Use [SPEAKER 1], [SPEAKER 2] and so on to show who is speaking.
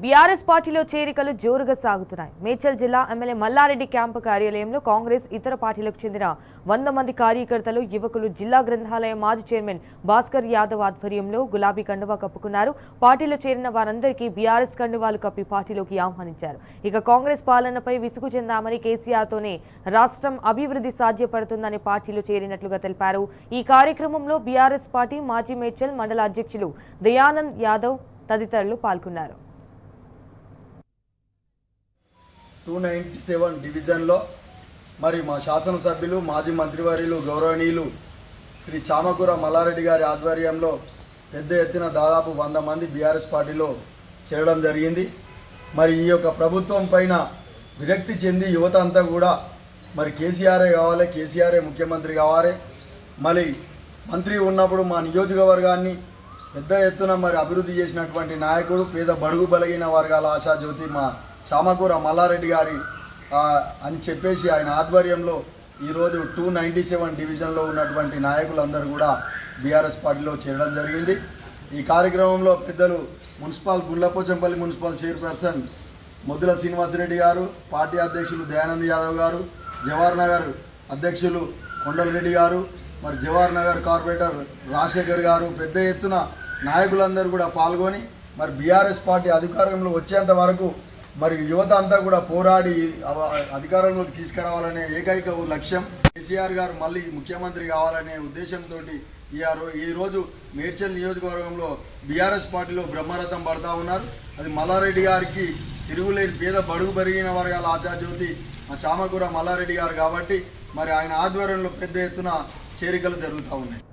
[SPEAKER 1] BRS పార్టీలో చేరికలు జోరుగా సాగుతున్నాయి. మేడ్చల్ జిల్లా ఎమ్మెల్యే మల్లారెడ్డి క్యాంపు కార్యాలయంలో కాంగ్రెస్ ఇతర పార్టీలకు చెందిన 100 మంది కార్యకర్తలు, యువకులు జిల్లా గ్రంథాలయం మాజీ చైర్మన్ భాస్కర్ యాదవ్ ఆధ్వర్యంలో గులాబీ కండువా కప్పుకున్నారు. పార్టీలో చేరిన వారందరికీ బీఆర్ఎస్ కండువాలు కప్పి పార్టీలోకి ఆహ్వానించారు. ఇక కాంగ్రెస్ పాలనపై విసుగు చెందామని, కేసీఆర్తోనే రాష్ట్రం అభివృద్ధి సాధ్యపడుతుందని పార్టీలో చేరినట్లుగా తెలిపారు. ఈ కార్యక్రమంలో బీఆర్ఎస్ పార్టీ మాజీ మేడ్చల్ మండల అధ్యక్షులు దయానంద్ యాదవ్ తదితరులు పాల్గొన్నారు.
[SPEAKER 2] 297 డివిజన్లో మరి మా శాసనసభ్యులు మాజీ మంత్రివర్యులు గౌరవనీయులు శ్రీ చామకూర మల్లారెడ్డి గారి ఆధ్వర్యంలో పెద్ద ఎత్తున దాదాపు 100 మంది బీఆర్ఎస్ పార్టీలో చేరడం జరిగింది. మరి ఈ యొక్క ప్రభుత్వం పైన విరక్తి చెంది యువత అంతా కూడా మరి కేసీఆరే కావాలి, కేసీఆరే ముఖ్యమంత్రి కావాలి, మరి మంత్రి ఉన్నప్పుడు మా నియోజకవర్గాన్ని పెద్ద ఎత్తున మరి అభివృద్ధి చేసినటువంటి నాయకుడు, పేద బడుగు బలగిన వర్గాల ఆశాజ్యోతి మా చామకూర మల్లారెడ్డి గారి అని చెప్పేసి ఆయన ఆధ్వర్యంలో ఈరోజు 297 డివిజన్లో ఉన్నటువంటి నాయకులందరూ కూడా బీఆర్ఎస్ పార్టీలో చేరడం జరిగింది. ఈ కార్యక్రమంలో పెద్దలు municipal Gundlapochampally municipal chairperson Moddula Srinivasa Reddy గారు, పార్టీ అధ్యక్షులు దయానంద్ యాదవ్ గారు, జవహర్ నగర్ అధ్యక్షులు కొండలరెడ్డి గారు, మరి జవహర్ నగర్ కార్పొరేటర్ రాజశేఖర్ గారు, పెద్ద ఎత్తున నాయకులందరూ కూడా పాల్గొని మరి బీఆర్ఎస్ పార్టీ అధికారంలో వచ్చేంత వరకు మరి యువత అంతా కూడా పోరాడి అధికారంలోకి తీసుకురావాలనే ఏకైక లక్ష్యం. కేసీఆర్ గారు మళ్ళీ ముఖ్యమంత్రి కావాలనే ఉద్దేశంతో ఈరోజు మేడ్చల్ నియోజకవర్గంలో బీఆర్ఎస్ పార్టీలో బ్రహ్మరథం పడతా ఉన్నారు. అది మల్లారెడ్డి గారికి తిరుగులేని పేద బడుగు పెరిగిన వర్గాల ఆచార్జ్యోతి మా చామకూర మల్లారెడ్డి గారు కాబట్టి మరి ఆయన ఆధ్వర్యంలో పెద్ద ఎత్తున చేరికలు జరుగుతూ ఉన్నాయి.